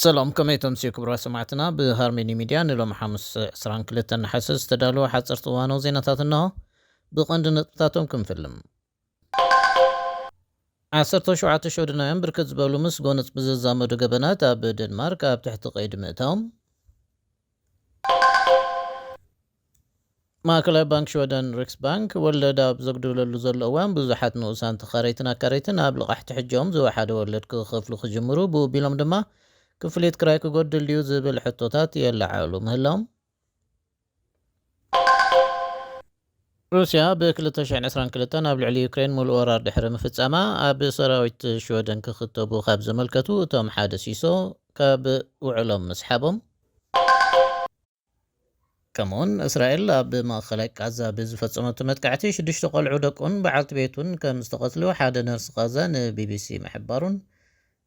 سلام كمية تمسيك كبرى سمعتنا بهارميني ميديا نلوم حمس سران كلتن حسس تدالو حصر طوانو زينتاتنا بقند نقطاتهم كم فيلم عصرتو شوعة شودنا بركز زبالو مس قونت بززامو دقبنات اب دنمارك اب تحت قيد مئتهم ማእከላይ ባንክ ሽወደን ሪክስ ባንክ ወለድ ኣብ ዘግድብለሉ ዘሎ እዋን ብዙሓት ንኡሳን ተኻረይትን ኣካረይትን ኣብ ልቓሕቲ ሕጂኦም ዝወሓደ ወለድ ክኸፍሉ ክጅምሩ ብቢሎም ድማ ክፍሊት ክራይ ክጎድል ድዩ ዝብል ሕቶታት የለዓሉ ምህላዎም ሩስያ ብ2022 ኣብ ልዕሊ ዩክሬን ሙሉእ ወራር ድሕሪ ምፍጻማ ኣብ ሰራዊት ሽወደን ክኽተቡ ካብ ዘመልከቱ እቶም ሓደ ሲሶ ካብ ውዕሎም ምስሓቦም كمون إسرائيل بمأخلك عزا بزفتصمت متكعتي شدشت قلعو دقون بعلت بيتون كمستقتلو حاد نرس غازان بي بي سي محبارون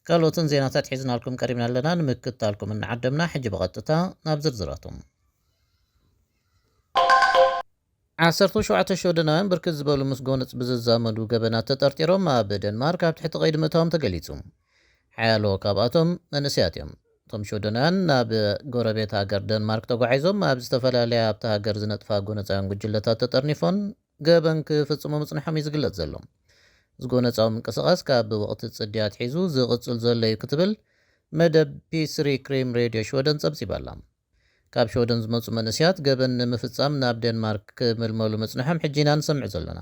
كالوتن زيناتات حيزنا لكم كريمنا لنا نمكتا لكم ان عدمنا حج بغطتا نابزر زراتهم عصرتو شوعة شودناين بركز بولو مسقونت بززامدو قبنات تطرطيروم ما بدنمارك بتحت قيد متهم تقليتهم حالو كاباتهم منسياتهم ቶም ሾደናን ናብ ጎረቤት ሃገር ደንማርክ ተጓዒዞም ኣብ ዝተፈላለየ ኣብቲ ሃገር ዝነጥፋ ጎነፃውን ጉጅለታት ተጠርኒፎን ገበን ክፍፅሙ ምፅንሖም እዩ ዝግለጽ ዘሎ ዝጎነፃዊ ምንቅስቓስ ካብ ወቕቲ ጽድያት ሒዙ ዝቕፅል ዘሎ እዩ ክትብል መደብ ፒ3 ክሬም ሬድዮ ሾደን ጸብጺባላ ካብ ሾደን ዝመፁ መንስያት ገበን ንምፍጻም ናብ ደንማርክ ክምልመሉ ምፅንሖም ሕጂና ንሰምዕ ዘለና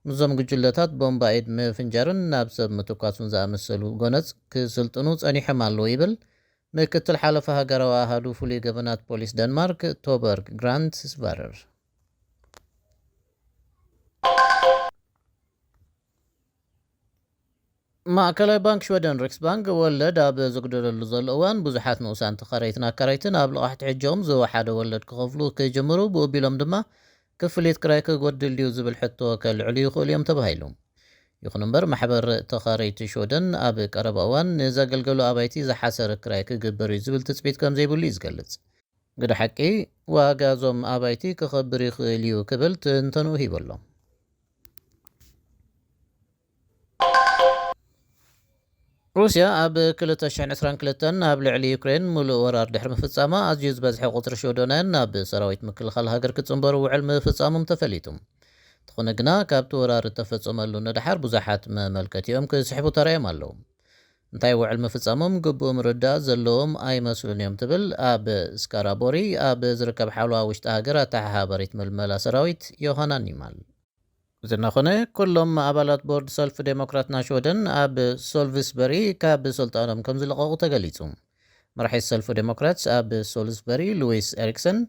ምዞም ጉጅለታት ቦምባ ኢድ ምፍንጃርን ናብ ሰብ ምትኳሱን ዝኣመሰሉ ጎነፅ ክስልጥኑ ጸኒሖም ኣለዉ ይብል ምክትል ሓለፈ ሃገራዊ ኣሃዱ ፍሉይ ገበናት ፖሊስ ደንማርክ ቶበርግ ግራንት ስቫረር ማእከላይ ባንክ ሽወደን ሪክስ ባንክ ወለድ ኣብ ዝግደለሉ ዘሎ እዋን ብዙሓት ንኡሳን ተኻረይትን ኣካረይትን ኣብ ልቓሕቲ ሕጂኦም ዝወሓደ ወለድ ክኸፍሉ ክጅምሩ ብኡቢሎም ድማ ክፍሊት ክራይ ክጎድል ድዩ ዝብል ሕቶ ከልዕሉ ይኽእሉ እዮም ተባሂሉ ይኹን እምበር ማሕበር ተኻረይቲ ሾደን ኣብ ቀረባ እዋን ንዘገልገሉ ኣባይቲ ዝሓሰረ ክራይ ክግበር እዩ ዝብል ትፅቢት ከም ዘይብሉ እዩ ዝገልጽ ግደ ሓቂ ዋጋ እዞም ኣባይቲ ክኸብር ይኽእል እዩ ክብል ትንተንኡ ሂበሎ ሩስያ ኣብ 2022 ኣብ ልዕሊ ዩክሬን ሙሉእ ወራር ድሕሪ ምፍጻማ ኣዝዩ ዝበዝሐ ቁፅሪ ሾደናን ናብ ሰራዊት ምክልኻል ሃገር ክጽንበሩ ውዕል ምፍጻሞም ተፈሊጡ تخون ግና ካብቲ ወራር ተፈጸመሉ ነድሓር ብዙሓት መመልከቲኦም ክስሕቡ ተራዮም ኣለዉ እንታይ ውዕል ምፍጻሞም ግቡእ ምርዳእ ዘለዎም ኣይመስሉን እዮም ትብል ኣብ ስካራቦሪ ኣብ ዝርከብ ሓልዋ ውሽጢ ሃገር ኣተሓባሪት መልመላ ሰራዊት ዮሃና ኒማል ዝናኾነ ኩሎም ኣባላት ቦርድ ሰልፍ ዴሞክራት ናሽወደን ኣብ ሶልቭስበሪ ካብ ስልጣኖም ከም ዝለቐቑ ተገሊጹ መራሒ ሰልፍ ዴሞክራትስ ኣብ ሶልቭስበሪ ሉዊስ ኤሪክሰን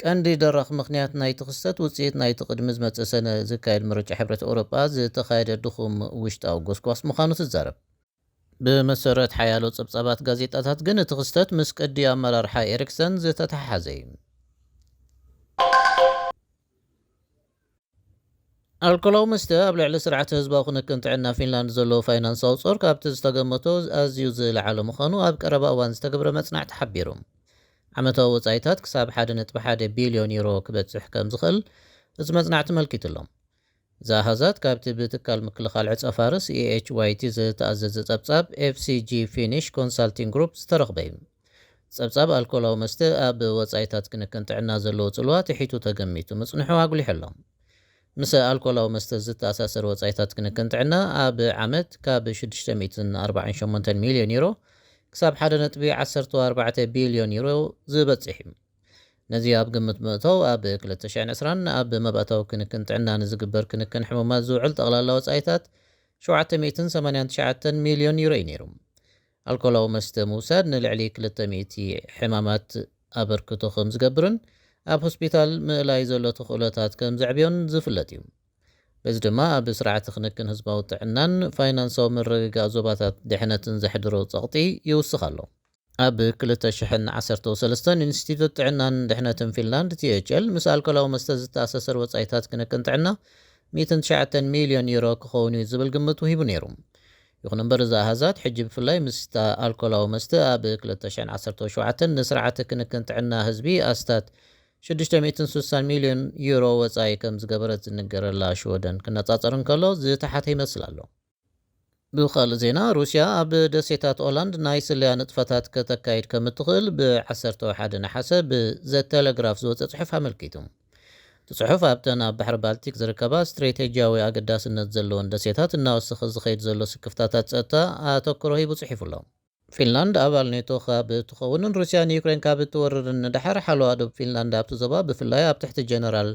ቀንዲ ደረኽ ምኽንያት ናይቲ ክስተት ውፅኢት ናይቲ ቅድሚ ዝመፅእ ሰነ ዝካየድ ምርጫ ሕብረት ኤውሮጳ ዝተኻየደ ድኹም ውሽጣዊ ጎስጓስ ምዃኑ ትዛረብ ብመሰረት ሓያሎ ፀብጻባት ጋዜጣታት ግን እቲ ክስተት ምስ ቅዲ ኣመራርሓ ኤሪክሰን ዝተተሓሓዘ እዩ ኣልኮላዊ መስተ ኣብ ልዕሊ ስርዓተ ህዝባዊ ክንክን ጥዕና ፊንላንድ ዘለዎ ፋይናንሳዊ ጾር ካብቲ ዝተገመቶ ኣዝዩ ዝለዓለ ምዃኑ ኣብ ቀረባ እዋን ዝተገብረ መጽናዕቲ ሓቢሩ ዓመታዊ ወጻኢታት ክሳብ 1.1 ቢልዮን ዩሮ ክበጽሕ ከም ዝኽእል እዚ መጽናዕቲ መልኪቱሎም ዛሃዛት ካብቲ ብትካል ምክልኻል ዕፀ ፋርስ EHYT ዝተኣዘዘ ጸብጻብ FCG ፊኒሽ ኮንሳልቲንግ ግሩፕ ዝተረኽበ እዩ ጸብጻብ ኣልኮላዊ መስተ ኣብ ወጻኢታት ክንክን ጥዕና ዘለዎ ጽልዋ ትሒቱ ተገሚቱ ምጽንሑ ኣጉሊሑሎም ምስ ኣልኮላዊ መስተ ዝተኣሳሰረ ወጻኢታት ክንክን ጥዕና ኣብ ዓመት ካብ 648 ሚልዮን ዩሮ ክሳብ 1.14 ቢልዮን ዩሮ ዝበጽሕ እዩ ነዚ ኣብ ግምት ምእተው ኣብ 2020 ኣብ መባእታዊ ክንክን ጥዕና ንዝግበር ክንክን ሕሙማት ዝውዕል ጠቕላላ ወጻኢታት 789 ሚልዮን ዩሮ እዩ ነይሩ ኣልኮላዊ መስተ ምውሳድ ንልዕሊ 200 ሕማማት ኣበርክቶ ከም ዝገብርን ኣብ ሆስፒታል ምእላይ ዘሎ ተኽእሎታት ከም ዘዕብዮን ዝፍለጥ እዩ በዚ ድማ ኣብ ስርዓተ ክንክን ህዝባዊ ጥዕናን ፋይናንሳዊ ምርግጋእ ዞባታት ድሕነትን ዘሕድሮ ጸቕጢ ይውስኽ ኣሎ ኣብ 2013 ኢንስቲትዩት ጥዕናን ድሕነትን ፊንላንድ THL ምስ ኣልኮላዊ መስተ ዝተኣሳሰር ወጻኢታት ክንክን ጥዕና 109 ሚልዮን ዩሮ ክኸውን እዩ ዝብል ግምት ሂቡ ነይሩ ይኹን እምበር እዚ ኣሃዛት ሕጂ ብፍላይ ምስታ ኣልኮላዊ መስተ ኣብ 2017 ንስርዓተ ክንክን ጥዕና ህዝቢ ኣስታት 660 ሚልዮን ዩሮ ወጻኢ ከም ዝገበረት ዝንገረላ ሽወደን ክነጻጸር እንከሎ ዝተሓተ ይመስል ኣሎ ብኻልእ ዜና ሩስያ ኣብ ደሴታት ኦላንድ ናይ ስልያ ንጥፈታት ከተካይድ ከም እትኽእል ብ11 ነሓሰ ብዘተለግራፍ ዝወፀ ጽሑፍ ኣመልኪቱ። እቲ ጽሑፍ ኣብተን ኣብ ባሕሪ ባልቲክ ዝርከባ ስትራቴጂያዊ ኣገዳስነት ዘለዎን ደሴታት እናወስኺ ዝኸይድ ዘሎ ስክፍታታት ጸጥታ ኣተኩሮ ሂቡ ጽሒፉ ኣሎ። ፊንላንድ ኣባል ኔቶ ካብ እትኸውንን ሩስያ ንዩክሬን ካብ እትወርርን ንድሓር ሓለዋ ደቡብ ፊንላንድ ኣብቲ ዞባ ብፍላይ ኣብ ትሕቲ ጀነራል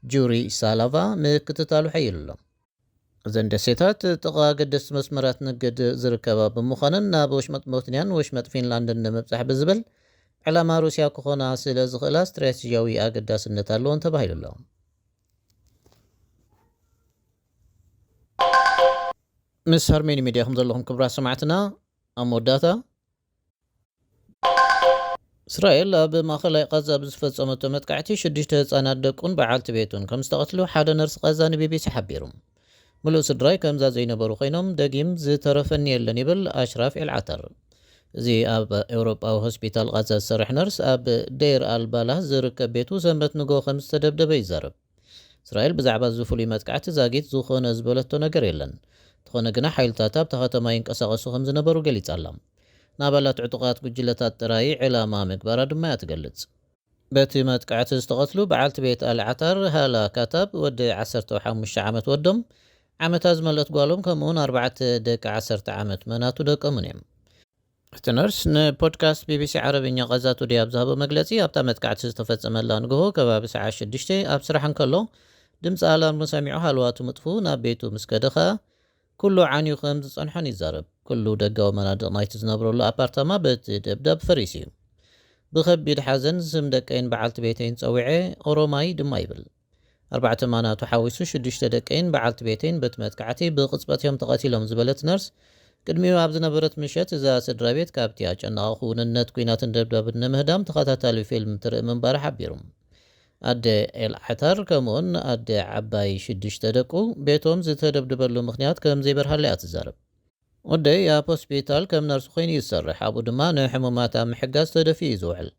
ጁሪ ሳላቫ ምክትታሉ ሓይሉ ኣሎ። እዘን ደሴታት ጥቓ ገደስቲ መስመራት ንግድ ዝርከባ ብምዃነን ናብ ወሽመጥ ቦትንያን ወሽመጥ ፊንላንድን ንምብጻሕ ብዝብል ዕላማ ሩስያ ክኾና ስለ ዝኽእላ ስትራቴጂያዊ ኣገዳስነት ኣለዎን ተባሂሉ ኣሎ። ምስ ሃርሜኒ ሚድያ ከም ዘለኹም ክብራት ሰማዕትና ኣብ መወዳእታ እስራኤል ኣብ ማእኸላይ ቃዛ ብዝፈጸመቶ መጥቃዕቲ 6 ህፃናት ደቁን በዓልቲ ቤቱን ከም ዝተቐትሉ ሓደ ነርሲ ቃዛ ንቢቢሲ ሓቢሩ። ሙሉእ ስድራይ ከምዛ ዘይነበሩ ኮይኖም ደጊም ዝተረፈኒ የለን ይብል ኣሽራፍ ኤልዓተር። እዚ ኣብ ኤውሮጳዊ ሆስፒታል ቃዛ ዝሰርሕ ነርስ ኣብ ዴር ኣልባላህ ዝርከብ ቤቱ ሰንበት ንጎ ከም ዝተደብደበ ይዛረብ። እስራኤል ብዛዕባ ዝፍሉይ መጥቃዕቲ ዛጊት ዝኾነ ዝበለቶ ነገር የለን። እንተኾነ ግና ሓይልታት ኣብታ ከተማ ይንቀሳቐሱ ከም ዝነበሩ ገሊጻ ኣላ። ንኣባላት ዕጡቓት ጉጅለታት ጥራይ ዕላማ ምግባራ ድማ እያ ትገልጽ። በቲ መጥቃዕቲ ዝተቐትሉ በዓልቲ ቤት ኣልዓታር ሃላ ካታብ ወዲ 15 ዓመት ወዶም ዓመታት ዝመልአት ጓሎም ከምኡውን 4 ደቂ 10 ዓመት መናቱ ደቀሙን እዮም። እቲ ነርስ ንፖድካስት ቢቢሲ ዓረብኛ ቃዛ ቱዴይ ኣብ ዝሃቦ መግለጺ ኣብታ መጥቃዕቲ ዝተፈጸመላ ንግሆ ከባቢ ሰዓት 6 ኣብ ስራሕ እንከሎ ድምፂ ኣላርሙ ሰሚዑ ሃልዋቱ ምጥፉ ናብ ቤቱ ምስ ከደኸ ኩሉ ዓንዩ ከም ዝጸንሖን ይዛረብ። ኩሉ ደጋዊ መናድቕ ናይቲ ዝነብረሉ ኣፓርታማ በቲ ደብዳብ ፈሪስ እዩ። ብኸቢድ ሓዘን ስም ደቀይን በዓልቲ ቤተይን ጸዊዐ ኦሮማይ ድማ ይብል። 4 ማናቱ ሓዊሱ 6 ደቀይን በዓልቲ ቤተይን በቲ መጥቃዕቲ ብቕጽበት እዮም ተቐቲሎም ዝበለት ነርስ ቅድሚኡ ኣብ ዝነበረት ምሸት እዛ ስድራ ቤት ካብቲ ኣጨናቒ ውንነት ኩናትን ደብዳብን ንምህዳም ተኸታታሊ ፊልም ትርኢ ምንባራ ሓቢሩ። ኣደ ኤልዓታር ከምኡውን ኣደ ዓባይ 6 ደቁ ቤቶም ዝተደብድበሉ ምኽንያት ከም ዘይበርሃለ እያ ትዛረብ። ወደይ ኣብ ሆስፒታል ከም ነርሱ ኮይኑ ይሰርሕ፣ ኣብኡ ድማ ንሕሙማት ኣብ ምሕጋዝ ተደፊኡ እዩ ዝውዕል።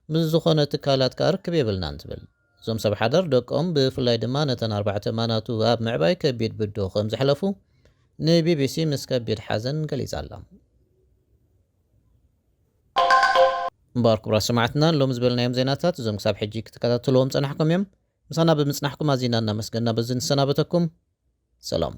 ምስ ዝኾነ ትካላት ከዓ ርክብ የብልናን ትብል። እዞም ሰብ ሓዳር ደቆም ብፍላይ ድማ ነተን 4 ማናቱ ኣብ ምዕባይ ከቢድ ብዶ ከም ዘሕለፉ ንቢቢሲ ምስ ከቢድ ሓዘን ገሊጻ ኣላ። እምበር ክቡራት ሰማዕትና ሎም ዝበልናዮም ዜናታት እዞም ክሳብ ሕጂ ክትከታተልዎም ፀናሕኩም እዮም። ምሳና ብምጽናሕኩም ኣዚና እናመስገና በዚ ንሰናበተኩም ሰላም።